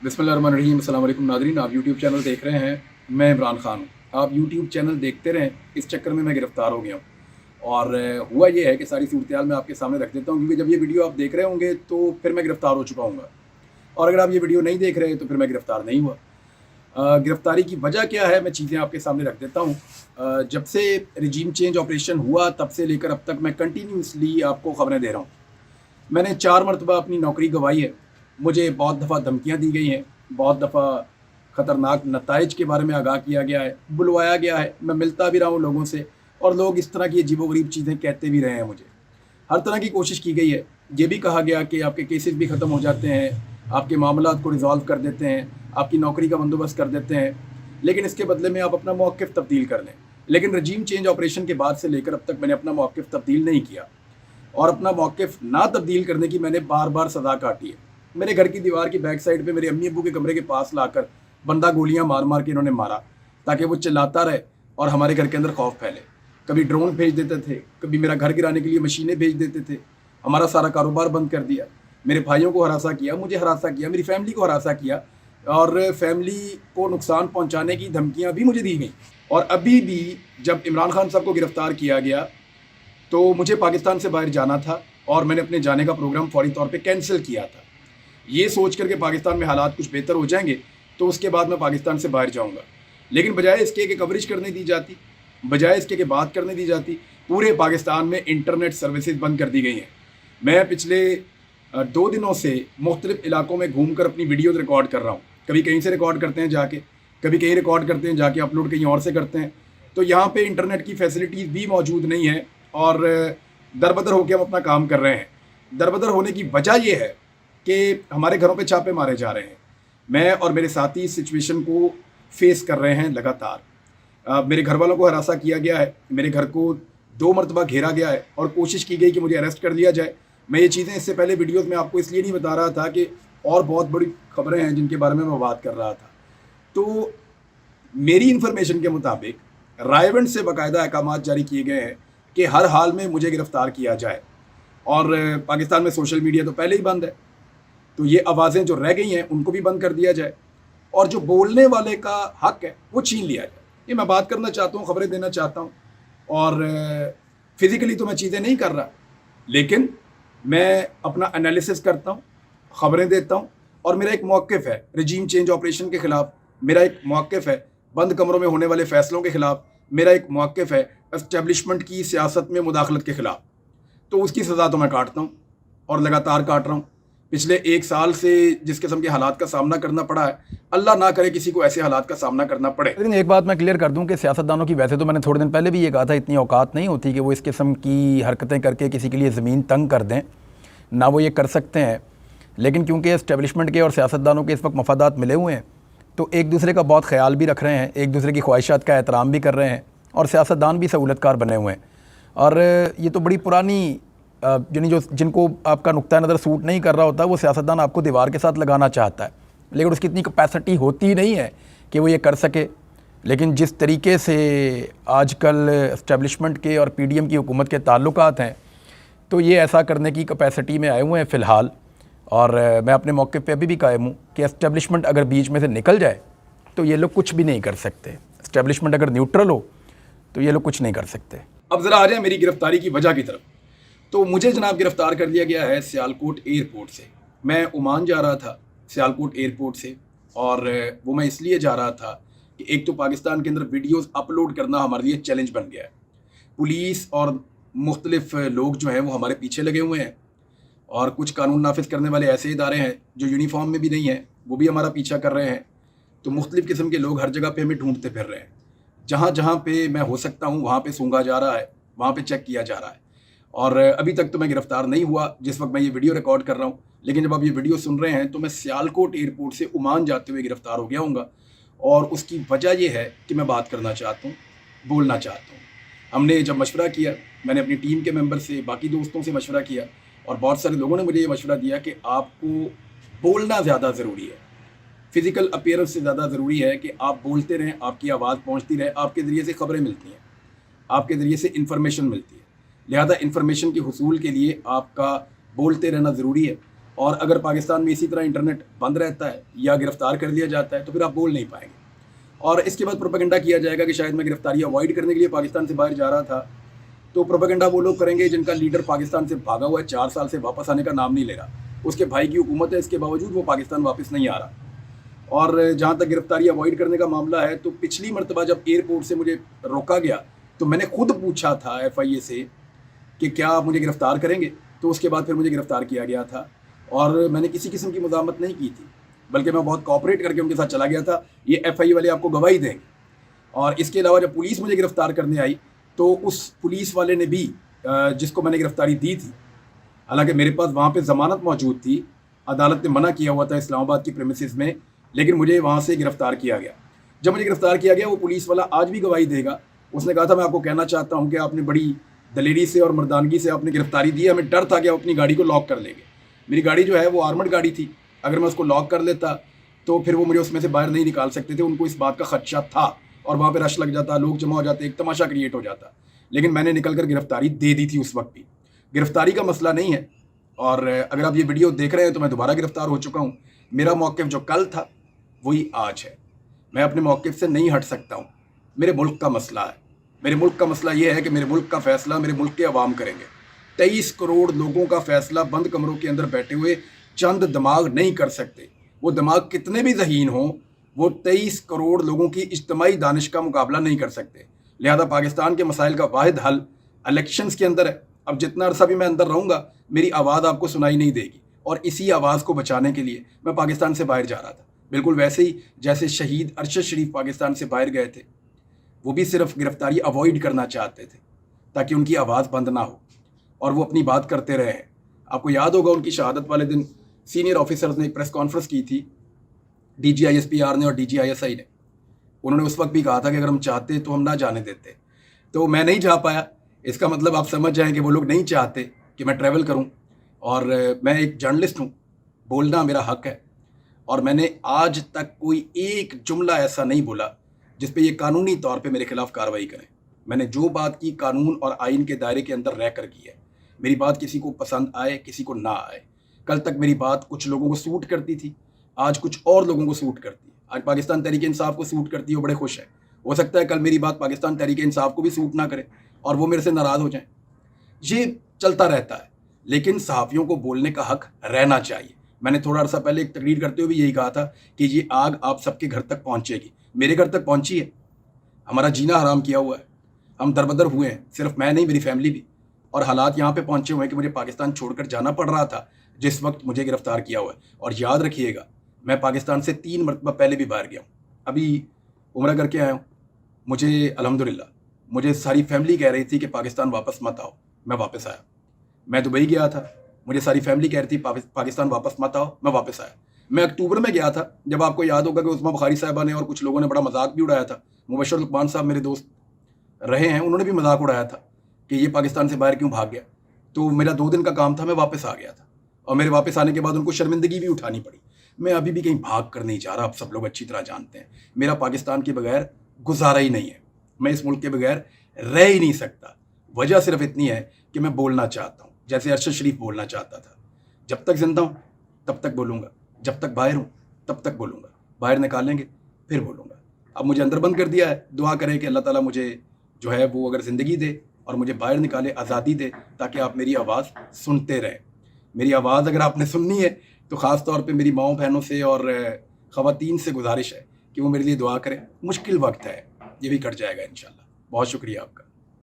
बिस्मिल्लाहिर्रहमानिर्रहीम। अस्सलाम वालेकुम नाज़रीन, आप यूट्यूब चैनल देख रहे हैं। मैं इमरान खान हूँ। आप यूट्यूब चैनल देखते रहें, इस चक्कर में मैं गिरफ़्तार हो गया हूँ। और हुआ ये है कि सारी सूरत-ए-हाल मैं आपके सामने रख देता हूँ, क्योंकि जब ये वीडियो आप देख रहे होंगे तो फिर मैं गिरफ़्तार हो चुका हूँगा, और अगर आप ये वीडियो नहीं देख रहे तो फिर मैं गिरफ़्तार नहीं हुआ। गिरफ़्तारी की वजह क्या है, मैं चीज़ें आपके सामने रख देता हूँ। जब से रिजीम चेंज ऑपरेशन हुआ तब से लेकर अब तक मैं कंटिन्यूसली आपको ख़बरें दे रहा हूँ। मैंने 4 मरतबा अपनी नौकरी गँवाई है। मुझे बहुत दफ़ा धमकियाँ दी गई हैं, बहुत दफ़ा ख़तरनाक नताइज के बारे में आगाह किया गया है, बुलवाया गया है। मैं मिलता भी रहा हूँ लोगों से, और लोग इस तरह की अजीबो-गरीब चीज़ें कहते भी रहे हैं मुझे। हर तरह की कोशिश की गई है। ये भी कहा गया कि आपके केसेस भी ख़त्म हो जाते हैं, आपके मामलात को रिज़ॉल्व कर देते हैं, आपकी नौकरी का बंदोबस्त कर देते हैं, लेकिन इसके बदले में आप अपना मौक़िफ़ तब्दील कर लें। लेकिन रजीम चेंज ऑपरेशन के बाद से लेकर अब तक मैंने अपना मौक़िफ़ तब्दील नहीं किया, और अपना मौक़िफ़ ना तब्दील करने की मैंने बार-बार सज़ा काटी है। मेरे घर की दीवार की बैक साइड पे मेरे अम्मी-अब्बू के कमरे के पास लाकर बंदा गोलियां मार-मार के इन्होंने मारा, ताकि वो चिल्लाता रहे और हमारे घर के अंदर खौफ फैले। कभी ड्रोन भेज देते थे, कभी मेरा घर गिराने के लिए मशीनें भेज देते थे, हमारा सारा कारोबार बंद कर दिया, मेरे भाइयों को हरासा किया, मुझे हरासा किया, मेरी फैमिली को हरासा किया, और फैमिली को नुकसान पहुँचाने की धमकियाँ भी मुझे दी गई। और अभी भी जब इमरान खान साहब को गिरफ़्तार किया गया तो मुझे पाकिस्तान से बाहर जाना था, और मैंने अपने जाने का प्रोग्राम फ़ौरी तौर पे कैंसिल किया था, ये सोच कर के पाकिस्तान में हालात कुछ बेहतर हो जाएंगे तो उसके बाद मैं पाकिस्तान से बाहर जाऊंगा। लेकिन बजाय इसके कि कवरेज करने दी जाती, बजाय इसके कि बात करने दी जाती, पूरे पाकिस्तान में इंटरनेट सर्विसेज बंद कर दी गई हैं। मैं पिछले 2 दिनों से मुख्तलिफ इलाकों में घूमकर अपनी वीडियोज़ रिकॉर्ड कर रहा हूँ। कभी कहीं से रिकॉर्ड करते हैं जाके, कभी कहीं रिकॉर्ड करते हैं जाके, अपलोड कहीं और से करते हैं। तो यहाँ पे इंटरनेट की फैसिलिटीज़ भी मौजूद नहीं है, और दरबदर होकर हम अपना काम कर रहे हैं। दरबदर होने की वजह यह है कि हमारे घरों पे छापे मारे जा रहे हैं। मैं और मेरे साथी इस सिचुएशन को फेस कर रहे हैं लगातार। मेरे घर वालों को हरासा किया गया है, मेरे घर को 2 मरतबा घेरा गया है, और कोशिश की गई कि मुझे अरेस्ट कर लिया जाए। मैं ये चीज़ें इससे पहले वीडियोज़ में आपको इसलिए नहीं बता रहा था कि और बहुत बड़ी खबरें हैं जिनके बारे में मैं बात कर रहा था। तो मेरी इन्फॉर्मेशन के मुताबिक रायवंड से बाकायदा अहकामात जारी किए गए हैं कि हर हाल में मुझे गिरफ़्तार किया जाए, और पाकिस्तान में सोशल मीडिया तो पहले ही बंद है, तो ये आवाज़ें जो रह गई हैं उनको भी बंद कर दिया जाए, और जो बोलने वाले का हक है वो छीन लिया जाए। ये मैं बात करना चाहता हूँ, खबरें देना चाहता हूँ, और फिज़िकली तो मैं चीज़ें नहीं कर रहा, लेकिन मैं अपना एनालिसिस करता हूँ, खबरें देता हूँ, और मेरा एक मौक़िफ़ है रजीम चेंज ऑपरेशन के ख़िलाफ़, मेरा एक मौक़िफ़ है बंद कमरों में होने वाले फ़ैसलों के ख़िलाफ़, मेरा एक मौक़िफ़ है एस्टेब्लिशमेंट की सियासत में मुदाखलत के ख़िलाफ़। तो उसकी सज़ा तो मैं काटता हूँ, और लगातार काट रहा हूँ। पिछले 1 साल से जिस किस्म के हालात का सामना करना पड़ा है, अल्लाह ना करे किसी को ऐसे हालात का सामना करना पड़े। लेकिन एक बात मैं क्लियर कर दूं कि सियासतदानों की, वैसे तो मैंने थोड़े दिन पहले भी ये कहा था, इतनी औकात नहीं होती कि वो इस किस्म की हरकतें करके किसी के लिए ज़मीन तंग कर दें, ना वो ये कर सकते हैं। लेकिन क्योंकि एस्टेब्लिशमेंट के और सियासतदानों के इस वक्त मफादात मिले हुए हैं, तो एक दूसरे का बहुत ख्याल भी रख रहे हैं, एक दूसरे की ख्वाहिशात का एहतराम भी कर रहे हैं, और सियासतदान भी सहूलतकार बने हुए हैं। और ये तो बड़ी पुरानी यानी जो जिनको आपका नुक्ता नज़र सूट नहीं कर रहा होता, वो सियासतदान आपको दीवार के साथ लगाना चाहता है, लेकिन उसकी इतनी कैपेसिटी होती नहीं है कि वो ये कर सके। लेकिन जिस तरीके से आजकल एस्टेब्लिशमेंट के और पीडीएम की हुकूमत के ताल्लुकात हैं, तो ये ऐसा करने की कैपेसिटी में आए हुए हैं फ़िलहाल। और मैं अपने मौके पे अभी भी कायम हूँ कि एस्टेब्लिशमेंट अगर बीच में से निकल जाए तो ये लोग कुछ भी नहीं कर सकते। एस्टेब्लिशमेंट अगर न्यूट्रल हो तो ये लोग कुछ नहीं कर सकते। अब ज़रा आ जाए मेरी गिरफ़्तारी की वजह की तरफ। तो मुझे जनाब गिरफ़्तार कर लिया गया है सियालकोट एयरपोर्ट से। मैं ओमान जा रहा था सियालकोट एयरपोर्ट से, और वो मैं इसलिए जा रहा था कि एक तो पाकिस्तान के अंदर वीडियोस अपलोड करना हमारे लिए चैलेंज बन गया है। पुलिस और मुख्तलिफ लोग जो हैं वो हमारे पीछे लगे हुए हैं, और कुछ कानून नाफिज करने वाले ऐसे इदारे हैं जो यूनिफॉर्म में भी नहीं हैं, वो भी हमारा पीछा कर रहे हैं। तो मुख्तलिफ़ किस्म के लोग हर जगह पे हमें ढूंढते फिर रहे हैं। जहाँ जहाँ पे मैं हो सकता हूँ वहाँ पे सूंघा जा रहा है, वहाँ पे चेक किया जा रहा है। और अभी तक तो मैं गिरफ़्तार नहीं हुआ जिस वक्त मैं ये वीडियो रिकॉर्ड कर रहा हूँ, लेकिन जब आप ये वीडियो सुन रहे हैं तो मैं सियालकोट एयरपोर्ट से ओमान जाते हुए गिरफ़्तार हो गया हूँगा। और उसकी वजह ये है कि मैं बात करना चाहता हूँ, बोलना चाहता हूँ। हमने जब मशवरा किया, मैंने अपनी टीम के मेंबर से, बाकी दोस्तों से मशवरा किया, और बहुत सारे लोगों ने मुझे ये मशवरा दिया कि आपको बोलना ज़्यादा ज़रूरी है, फ़िज़िकल अपीयरेंस से ज़्यादा ज़रूरी है कि आप बोलते रहें, आपकी आवाज़ पहुँचती रहे, आपके ज़रिए से ख़बरें मिलती हैं, आपके ज़रिए से इन्फॉर्मेशन मिलती है। लिहाजा इन्फॉर्मेशन के हुसूल के लिए आपका बोलते रहना ज़रूरी है। اور اگر پاکستان میں اسی طرح انٹرنیٹ بند رہتا ہے یا گرفتار کر لیا جاتا ہے تو پھر آپ بول نہیں پائیں گے. اور اس کے بعد پروپیگنڈا کیا جائے گا کہ شاید میں گرفتاری اوائڈ کرنے کے لیے پاکستان سے باہر جا رہا تھا. تو پروپیگنڈا وہ لوگ کریں گے جن کا لیڈر پاکستان سے بھاگا ہوا ہے, 4 سال سے واپس آنے کا نام نہیں لے رہا. اس کے بھائی کی حکومت ہے, اس کے باوجود وہ پاکستان واپس نہیں آ رہا. اور جہاں تک گرفتاری اوائڈ کرنے کا معاملہ ہے, تو پچھلی مرتبہ جب ایئرپورٹ سے مجھے روکا گیا تو میں نے خود پوچھا تھا FIA سے کہ کیا آپ مجھے گرفتار کریں گے, تو اس کے بعد پھر مجھے گرفتار کیا گیا تھا. اور میں نے کسی قسم کی مزاحمت نہیں کی تھی, بلکہ میں بہت کوآپریٹ کر کے ان کے ساتھ چلا گیا تھا. یہ FIA والے آپ کو گواہی دیں گے. اور اس کے علاوہ جب پولیس مجھے گرفتار کرنے آئی تو اس پولیس والے نے بھی جس کو میں نے گرفتاری دی تھی, حالانکہ میرے پاس وہاں پہ ضمانت موجود تھی, عدالت نے منع کیا ہوا تھا اسلام آباد کی پریمیسز میں, لیکن مجھے وہاں سے گرفتار کیا گیا. جب مجھے گرفتار کیا گیا, وہ پولیس والا آج بھی گواہی دے گا, اس نے کہا تھا میں آپ کو کہنا چاہتا ہوں کہ آپ نے بڑی دلیری سے اور مردانگی سے آپ نے گرفتاری دی, ہمیں ڈر تھا کہ آپ اپنی گاڑی کو لاک کر لیں گے. میری گاڑی جو ہے وہ آرمڈ گاڑی تھی, اگر میں اس کو لاک کر لیتا تو پھر وہ مجھے اس میں سے باہر نہیں نکال سکتے تھے. ان کو اس بات کا خدشہ تھا اور وہاں پہ رش لگ جاتا, لوگ جمع ہو جاتے, ایک تماشا کریٹ ہو جاتا. لیکن میں نے نکل کر گرفتاری دے دی تھی اس وقت بھی. گرفتاری کا مسئلہ نہیں ہے. اور اگر آپ یہ ویڈیو دیکھ رہے ہیں تو میں دوبارہ گرفتار ہو چکا ہوں. میرا موقف جو کل تھا وہی آج ہے. میں اپنے موقف سے نہیں ہٹ سکتا ہوں. میرے ملک کا مسئلہ ہے. میرے ملک کا مسئلہ یہ ہے کہ میرے ملک کا فیصلہ میرے ملک کے عوام کریں گے. 23 کروڑ لوگوں کا فیصلہ بند کمروں کے اندر بیٹھے ہوئے چند دماغ نہیں کر سکتے. وہ دماغ کتنے بھی ذہین ہوں, وہ 23 کروڑ لوگوں کی اجتماعی دانش کا مقابلہ نہیں کر سکتے. لہذا پاکستان کے مسائل کا واحد حل الیکشنز کے اندر ہے. اب جتنا عرصہ بھی میں اندر رہوں گا میری آواز آپ کو سنائی نہیں دے گی, اور اسی آواز کو بچانے کے لیے میں پاکستان سے باہر جا رہا تھا. بالکل ویسے ہی جیسے شہید ارشد شریف پاکستان سے باہر گئے تھے, وہ بھی صرف گرفتاری اوائڈ کرنا چاہتے تھے تاکہ ان کی آواز بند نہ ہو اور وہ اپنی بات کرتے رہے. آپ کو یاد ہوگا ان کی شہادت والے دن سینئر آفیسرز نے ایک پریس کانفرنس کی تھی, DG ISPR نے اور DG ISI نے. انہوں نے اس وقت بھی کہا تھا کہ اگر ہم چاہتے تو ہم نہ جانے دیتے. تو میں نہیں جا پایا. اس کا مطلب آپ سمجھ جائیں کہ وہ لوگ نہیں چاہتے کہ میں ٹریول کروں. اور میں ایک جرنلسٹ ہوں, بولنا میرا حق ہے. اور میں نے آج تک کوئی ایک جملہ ایسا نہیں بولا جس پہ یہ قانونی طور پہ میرے خلاف کارروائی کریں. میں نے جو بات کی قانون اور آئین کے دائرے کے اندر رہ کر کی ہے. میری بات کسی کو پسند آئے کسی کو نہ آئے. کل تک میری بات کچھ لوگوں کو سوٹ کرتی تھی, آج کچھ اور لوگوں کو سوٹ کرتی ہے. آج پاکستان تحریک انصاف کو سوٹ کرتی ہے, وہ بڑے خوش ہیں. ہو سکتا ہے کل میری بات پاکستان تحریک انصاف کو بھی سوٹ نہ کرے اور وہ میرے سے ناراض ہو جائیں. یہ چلتا رہتا ہے, لیکن صحافیوں کو بولنے کا حق رہنا چاہیے. میں نے تھوڑا عرصہ پہلے ایک تقریر کرتے ہوئے بھی یہی کہا تھا کہ یہ آگ آپ سب کے گھر تک پہنچے گی. میرے گھر تک پہنچی ہے. ہمارا جینا حرام کیا ہوا ہے. ہم دربدر ہوئے ہیں, صرف میں نہیں میری فیملی بھی. اور حالات یہاں پہ پہنچے ہوئے ہیں کہ مجھے پاکستان چھوڑ کر جانا پڑ رہا تھا جس وقت مجھے گرفتار کیا ہوا ہے. اور یاد رکھیے گا, میں پاکستان سے 3 مرتبہ پہلے بھی باہر گیا ہوں. ابھی عمرہ کر کے آیا ہوں. مجھے الحمدللہ مجھے ساری فیملی کہہ رہی تھی کہ پاکستان واپس مت آؤ. میں واپس آیا. میں دبئی گیا تھا, مجھے ساری فیملی کہہ رہی تھی پاکستان واپس مت آؤ. میں واپس آیا. میں اکتوبر میں گیا تھا, جب آپ کو یاد ہوگا کہ عثمہ بخاری صاحبہ نے اور کچھ لوگوں نے بڑا مذاق بھی اڑایا تھا. مبشر لقمان صاحب میرے دوست رہے ہیں, انہوں نے بھی مذاق اڑایا تھا کہ یہ پاکستان سے باہر کیوں بھاگ گیا. تو میرا 2 دن کا کام تھا, میں واپس آ گیا تھا. اور میرے واپس آنے کے بعد ان کو شرمندگی بھی اٹھانی پڑی. میں ابھی بھی کہیں بھاگ کر نہیں جا رہا, آپ سب لوگ اچھی طرح جانتے ہیں. میرا پاکستان کے بغیر گزارا ہی نہیں ہے. میں اس ملک کے بغیر رہ ہی نہیں سکتا. وجہ صرف اتنی ہے کہ میں بولنا چاہتا ہوں جیسے ارشد شریف بولنا چاہتا تھا. جب تک زندہ ہوں تب تک بولوں گا, جب تک باہر ہوں تب تک بولوں گا. باہر نکالیں گے پھر بولوں گا. اب مجھے اندر بند کر دیا ہے. دعا کریں کہ اللہ تعالیٰ مجھے جو ہے وہ اگر زندگی دے اور مجھے باہر نکالے, آزادی دے, تاکہ آپ میری آواز سنتے رہیں. میری آواز اگر آپ نے سننی ہے تو خاص طور پہ میری ماؤں بہنوں سے اور خواتین سے گزارش ہے کہ وہ میرے لیے دعا کریں. مشکل وقت ہے, یہ بھی کٹ جائے گا انشاءاللہ. بہت شکریہ آپ کا.